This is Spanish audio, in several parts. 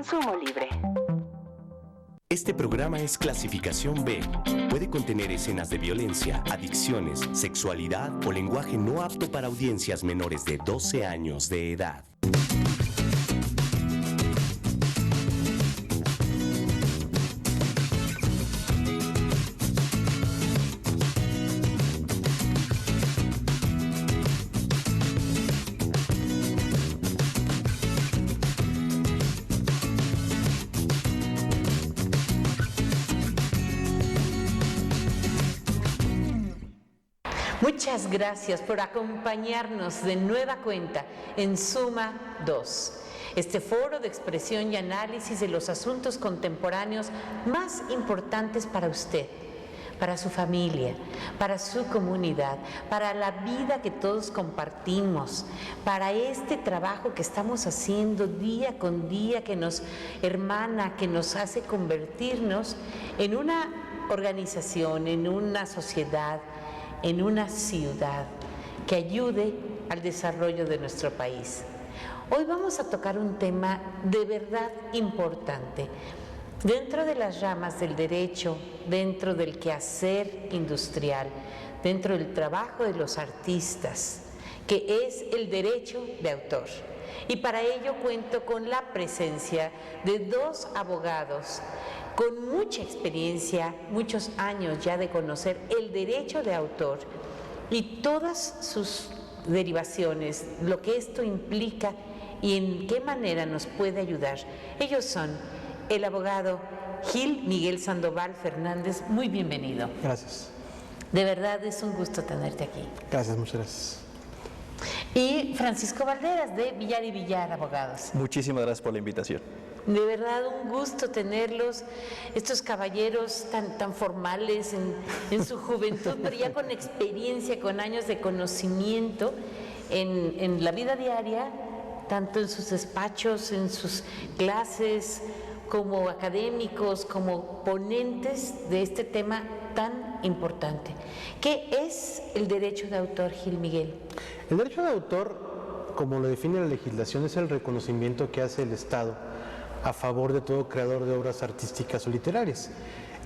consumo libre. Este programa es clasificación B. Puede contener escenas de violencia, adicciones, sexualidad o lenguaje no apto para audiencias menores de 12 años de edad. Muchas gracias por acompañarnos de nueva cuenta en Suma 2, este foro de expresión y análisis de los asuntos contemporáneos más importantes para usted, para su familia, para su comunidad, para la vida que todos compartimos, para este trabajo que estamos haciendo día con día, que nos hermana, que nos hace convertirnos en una organización, en una sociedad, en una ciudad que ayude al desarrollo de nuestro país. Hoy vamos a tocar un tema de verdad importante. Dentro de las ramas del derecho, dentro del quehacer industrial, dentro del trabajo de los artistas, que es el derecho de autor. Y para ello cuento con la presencia de dos abogados con mucha experiencia, muchos años ya de conocer el derecho de autor y todas sus derivaciones, lo que esto implica y en qué manera nos puede ayudar. Ellos son el abogado Gil Miguel Sandoval Fernández. Muy bienvenido. Gracias. De verdad es un gusto tenerte aquí. Gracias, muchas gracias. Y Francisco Valderas de Villar y Villar Abogados. Muchísimas gracias por la invitación. De verdad un gusto tenerlos, estos caballeros tan formales en su juventud, pero ya con experiencia, con años de conocimiento en la vida diaria, tanto en sus despachos, en sus clases, como académicos, como ponentes de este tema tan importante. ¿Qué es el derecho de autor, Gil Miguel? El derecho de autor, como lo define la legislación, es el reconocimiento que hace el Estado a favor de todo creador de obras artísticas o literarias,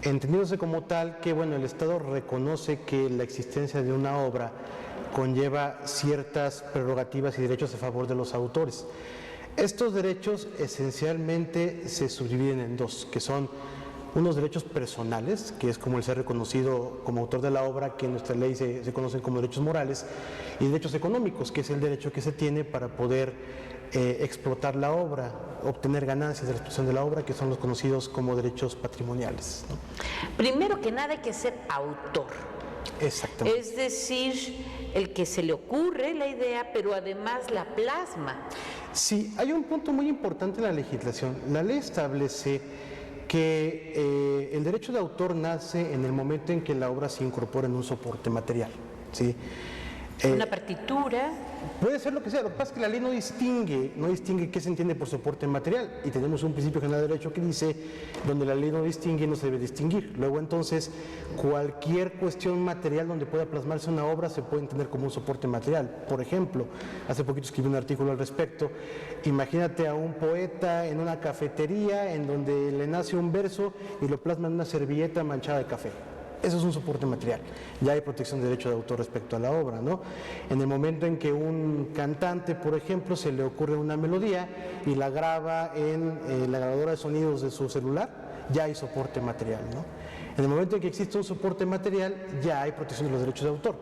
entendiéndose como tal que, bueno, el Estado reconoce que la existencia de una obra conlleva ciertas prerrogativas y derechos a favor de los autores. Estos derechos esencialmente se subdividen en dos, que son unos derechos personales, que es como el ser reconocido como autor de la obra, que en nuestra ley se conocen como derechos morales, y derechos económicos, que es el derecho que se tiene para poder explotar la obra, obtener ganancias de la explotación de la obra, que son los conocidos como derechos patrimoniales, ¿no? Primero que nada hay que ser autor. Exactamente. Es decir, el que se le ocurre la idea, pero además la plasma. Sí, hay un punto muy importante en la legislación. La ley establece que el derecho de autor nace en el momento en que la obra se incorpora en un soporte material, ¿sí? Una partitura. Puede ser lo que sea, lo que pasa es que la ley no distingue qué se entiende por soporte material, y tenemos un principio general de derecho que dice, donde la ley no distingue, no se debe distinguir. Luego entonces, cualquier cuestión material donde pueda plasmarse una obra se puede entender como un soporte material. Por ejemplo, hace poquito escribí un artículo al respecto. Imagínate a un poeta en una cafetería en donde le nace un verso y lo plasma en una servilleta manchada de café. Eso es un soporte material. Ya hay protección de derecho de autor respecto a la obra, ¿no? En el momento en que un cantante, por ejemplo, se le ocurre una melodía y la graba en la grabadora de sonidos de su celular, ya hay soporte material, ¿no? En el momento en que existe un soporte material, ya hay protección de los derechos de autor.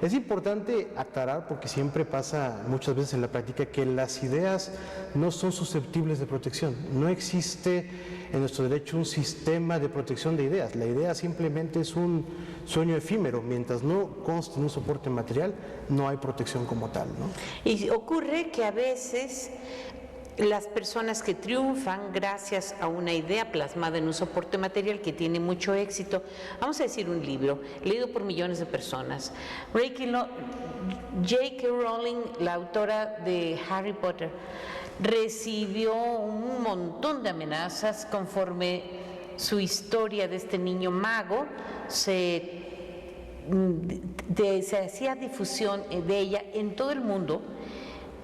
Es importante aclarar, porque siempre pasa muchas veces en la práctica, que las ideas no son susceptibles de protección. No existe en nuestro derecho un sistema de protección de ideas. La idea simplemente es un sueño efímero. Mientras no conste en un soporte material, no hay protección como tal, ¿no? Y ocurre que a veces las personas que triunfan gracias a una idea plasmada en un soporte material que tiene mucho éxito, vamos a decir un libro, leído por millones de personas. J.K. Rowling, la autora de Harry Potter, recibió un montón de amenazas conforme su historia de este niño mago se hacía difusión de ella en todo el mundo,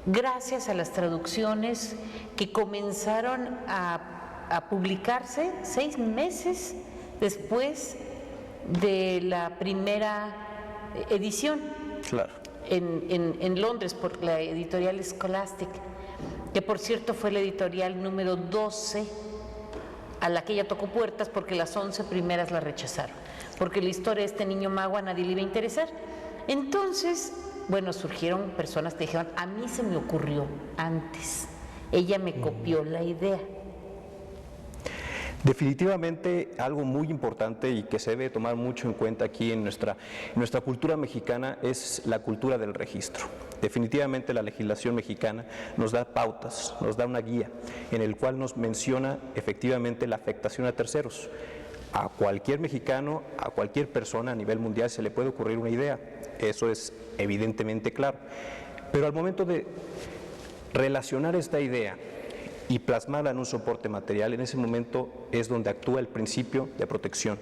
gracias a las traducciones que comenzaron a a publicarse 6 meses después de la primera edición. Claro. En Londres por la editorial Scholastic, que por cierto fue la editorial número 12 a la que ella tocó puertas, porque las 11 primeras la rechazaron, porque la historia de este niño mago a nadie le iba a interesar. Entonces, bueno, surgieron personas que dijeron, a mí se me ocurrió antes, ella me copió la idea. Definitivamente algo muy importante y que se debe tomar mucho en cuenta aquí en nuestra cultura mexicana es la cultura del registro. Definitivamente la legislación mexicana nos da pautas, nos da una guía en el cual nos menciona efectivamente la afectación a terceros. A cualquier mexicano, a cualquier persona a nivel mundial se le puede ocurrir una idea, eso es evidentemente claro. Pero al momento de relacionar esta idea y plasmarla en un soporte material, en ese momento es donde actúa el principio de protección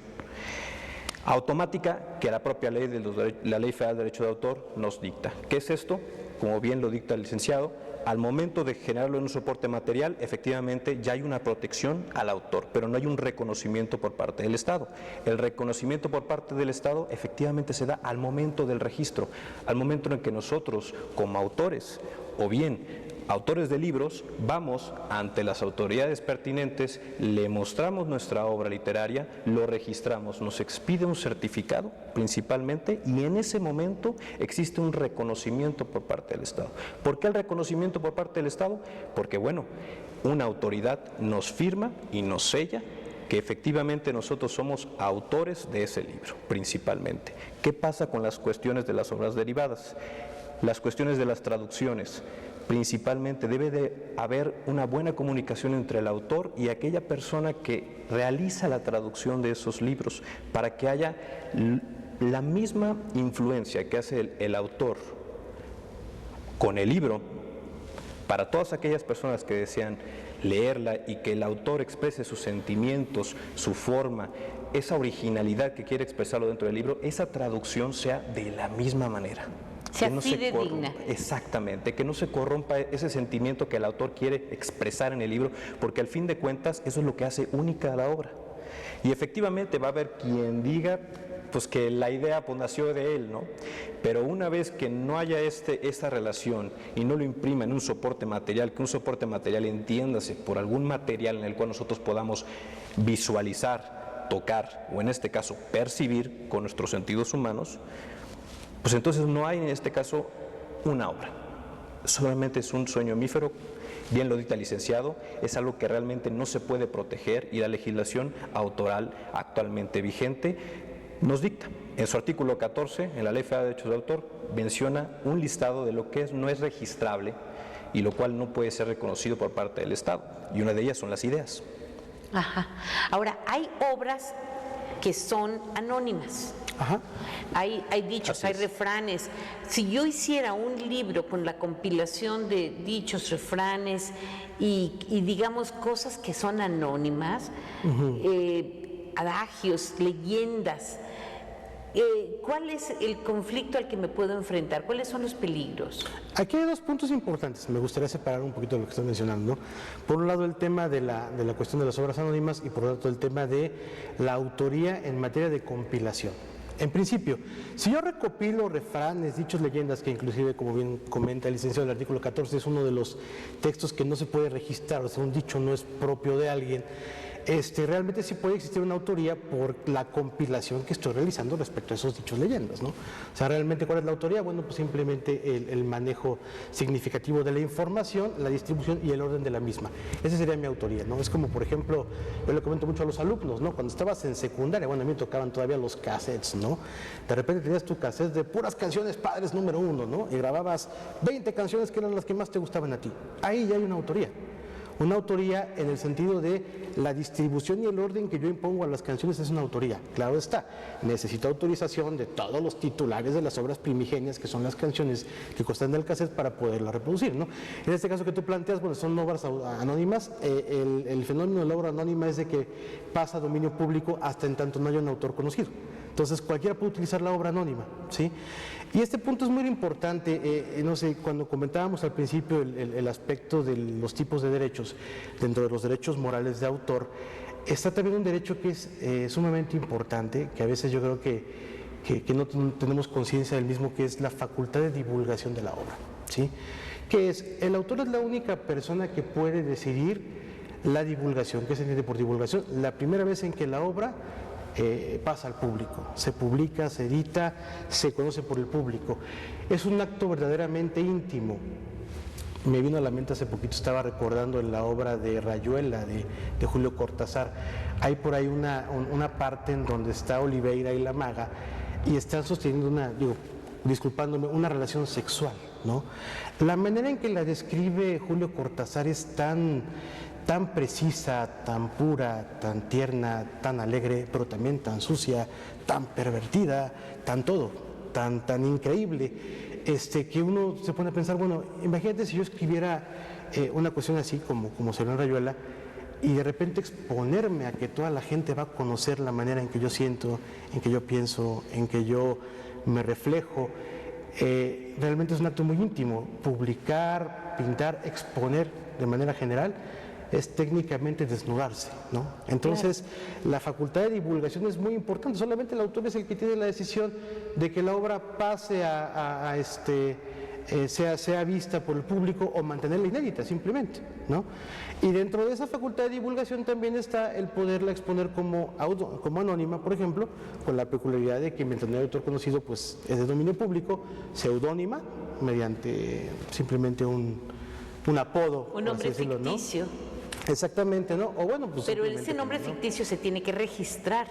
automática que la propia ley de la Ley Federal de Derecho de Autor nos dicta. ¿Qué es esto? Como bien lo dicta el licenciado, al momento de generarlo en un soporte material, efectivamente ya hay una protección al autor, pero no hay un reconocimiento por parte del Estado. El reconocimiento por parte del Estado efectivamente se da al momento del registro, al momento en que nosotros como autores o bien autores de libros, vamos ante las autoridades pertinentes, le mostramos nuestra obra literaria, lo registramos, nos expide un certificado principalmente y en ese momento existe un reconocimiento por parte del Estado. ¿Por qué el reconocimiento por parte del Estado? Porque, bueno, una autoridad nos firma y nos sella que efectivamente nosotros somos autores de ese libro, principalmente. ¿Qué pasa con las cuestiones de las obras derivadas? Las cuestiones de las traducciones. Principalmente debe de haber una buena comunicación entre el autor y aquella persona que realiza la traducción de esos libros para que haya la misma influencia que hace el autor con el libro para todas aquellas personas que desean leerla y que el autor exprese sus sentimientos, su forma, esa originalidad que quiere expresarlo dentro del libro, esa traducción sea de la misma manera. Sea fidedigna. Exactamente, que no se corrompa ese sentimiento que el autor quiere expresar en el libro, porque al fin de cuentas eso es lo que hace única a la obra. Y efectivamente va a haber quien diga pues que la idea pues nació de él, ¿no? Pero una vez que no haya esta relación y no lo imprima en un soporte material, que un soporte material entiéndase por algún material en el cual nosotros podamos visualizar, tocar o en este caso percibir con nuestros sentidos humanos, pues entonces no hay en este caso una obra, solamente es un sueño hemífero, bien lo dicta el licenciado, es algo que realmente no se puede proteger y la legislación autoral actualmente vigente nos dicta. En su artículo 14, en la Ley Federal de Derechos de Autor, menciona un listado de lo que no es registrable y lo cual no puede ser reconocido por parte del Estado, y una de ellas son las ideas. Ajá. Ahora, hay obras que son anónimas. Ajá. Hay dichos, hay refranes. Si yo hiciera un libro con la compilación de dichos, refranes y digamos cosas que son anónimas, adagios, leyendas, ¿cuál es el conflicto al que me puedo enfrentar? ¿Cuáles son los peligros? Aquí hay dos puntos importantes, me gustaría separar un poquito de lo que están mencionando, ¿no? Por un lado el tema de la cuestión de las obras anónimas y por otro el tema de la autoría en materia de compilación. En principio, si yo recopilo refranes, dichos, leyendas, que inclusive, como bien comenta el licenciado, el artículo 14 es uno de los textos que no se puede registrar, o sea, un dicho no es propio de alguien, realmente sí puede existir una autoría por la compilación que estoy realizando respecto a esos dichos, leyendas, ¿no? O sea, realmente, ¿cuál es la autoría? Bueno, pues simplemente el manejo significativo de la información, la distribución y el orden de la misma. Esa sería mi autoría, ¿no? Es como, por ejemplo, yo le comento mucho a los alumnos, ¿no? Cuando estabas en secundaria, bueno, a mí me tocaban todavía los cassettes, ¿no? De repente tenías tu cassette de puras canciones padres número 1, ¿no? Y grababas 20 canciones que eran las que más te gustaban a ti. Ahí ya hay una autoría. Una autoría en el sentido de la distribución y el orden que yo impongo a las canciones es una autoría. Claro está, necesito autorización de todos los titulares de las obras primigenias, que son las canciones que constan del cassette, para poderla reproducir, ¿no? En este caso que tú planteas, bueno, son obras anónimas. El fenómeno de la obra anónima es de que pasa a dominio público hasta en tanto no haya un autor conocido. Entonces cualquiera puede utilizar la obra anónima, ¿sí? Y este punto es muy importante, no sé, cuando comentábamos al principio el aspecto de los tipos de derechos, dentro de los derechos morales de autor, está también un derecho que es sumamente importante, que a veces yo creo que no tenemos conciencia del mismo, que es la facultad de divulgación de la obra, ¿sí? Que es, el autor es la única persona que puede decidir la divulgación. ¿Qué se entiende por divulgación? La primera vez en que la obra pasa al público, se publica, se edita, se conoce por el público. Es un acto verdaderamente íntimo. Me vino a la mente hace poquito, estaba recordando en la obra de Rayuela de Julio Cortázar, hay por ahí una parte en donde está Oliveira y la maga y están sosteniendo una relación sexual, ¿no? La manera en que la describe Julio Cortázar es tan precisa, tan pura, tan tierna, tan alegre, pero también tan sucia, tan pervertida, tan todo, tan increíble, que uno se pone a pensar, bueno, imagínate si yo escribiera una cuestión así como se lo en Rayuela, y de repente exponerme a que toda la gente va a conocer la manera en que yo siento, en que yo pienso, en que yo me reflejo. Realmente es un acto muy íntimo. Publicar, pintar, exponer de manera general es técnicamente desnudarse, ¿no? Entonces, la facultad de divulgación es muy importante. Solamente el autor es el que tiene la decisión de que la obra pase sea vista por el público o mantenerla inédita, simplemente, ¿no? Y dentro de esa facultad de divulgación también está el poderla exponer como anónima, por ejemplo, con la peculiaridad de que mientras no hay autor conocido, pues es de dominio público, seudónima, mediante simplemente un apodo. Un nombre ficticio. ¿No? Exactamente, ¿no? O bueno, pues pero ese nombre ficticio se tiene que registrar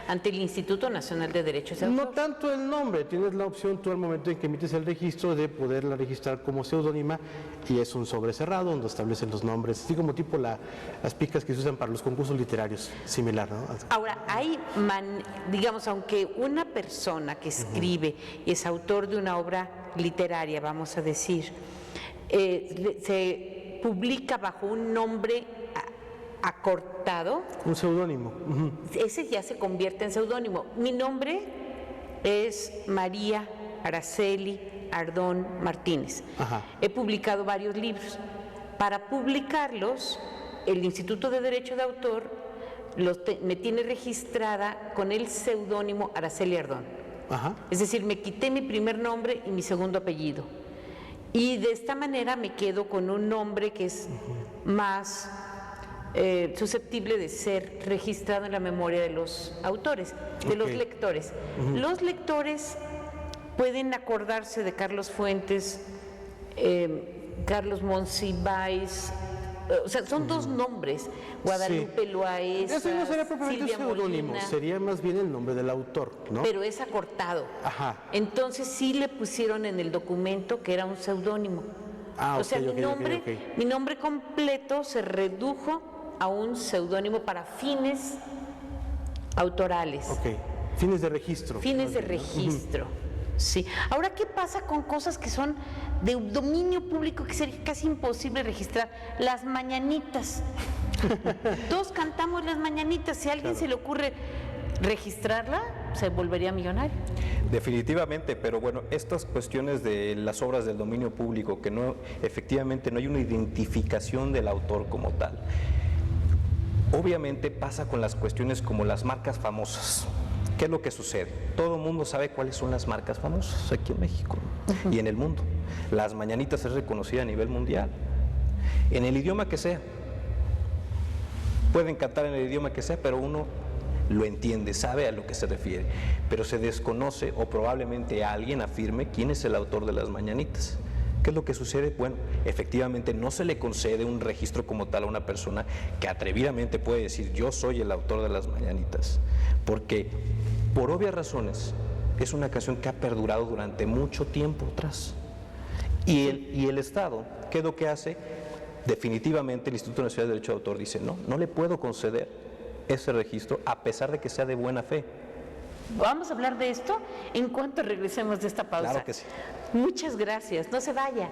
ante el Instituto Nacional de Derechos de Autor. No tanto el nombre, tienes la opción tú al momento en que emites el registro de poderla registrar como seudónima y es un sobre cerrado donde establecen los nombres, así como tipo las picas que se usan para los concursos literarios, similar, ¿no? Ahora, digamos, aunque una persona que escribe y es autor de una obra literaria, vamos a decir, se publica bajo un nombre acortado. Un seudónimo. Ese ya se convierte en seudónimo. Mi nombre es María Araceli Ardón Martínez. Ajá. He publicado varios libros. Para publicarlos, el Instituto de Derecho de Autor me tiene registrada con el seudónimo Araceli Ardón. Ajá. Es decir, me quité mi primer nombre y mi segundo apellido. Y de esta manera me quedo con un nombre que es más susceptible de ser registrado en la memoria de los autores, de los lectores. Los lectores pueden acordarse de Carlos Fuentes, Carlos Monsiváis, o sea, son dos nombres, Guadalupe Loaesa, eso no sería propiamente un seudónimo, sería más bien el nombre del autor, ¿no? Pero es acortado. Ajá. Entonces sí le pusieron en el documento que era un seudónimo. O sea, mi nombre completo se redujo a un seudónimo para fines autorales. Fines de registro. Fines de registro. Sí. Ahora, ¿qué pasa con cosas que son de dominio público que sería casi imposible registrar? Las mañanitas. Todos cantamos las mañanitas. Si a alguien se le ocurre registrarla, se volvería millonario. Definitivamente, pero bueno, estas cuestiones de las obras del dominio público, que efectivamente no hay una identificación del autor como tal. Obviamente pasa con las cuestiones como las marcas famosas. ¿Qué es lo que sucede? Todo el mundo sabe cuáles son las marcas famosas aquí en México y en el mundo. Las mañanitas es reconocida a nivel mundial, en el idioma que sea. Pueden cantar en el idioma que sea, pero uno lo entiende, sabe a lo que se refiere, pero se desconoce o probablemente alguien afirme quién es el autor de las mañanitas. ¿Qué es lo que sucede? Bueno, efectivamente no se le concede un registro como tal a una persona que atrevidamente puede decir yo soy el autor de las mañanitas, porque por obvias razones es una canción que ha perdurado durante mucho tiempo atrás. Y el Estado, ¿qué es lo que hace? Definitivamente el Instituto Nacional de Derecho de Autor dice no le puedo conceder ese registro a pesar de que sea de buena fe. Vamos a hablar de esto en cuanto regresemos de esta pausa. Claro que sí. Muchas gracias, no se vaya.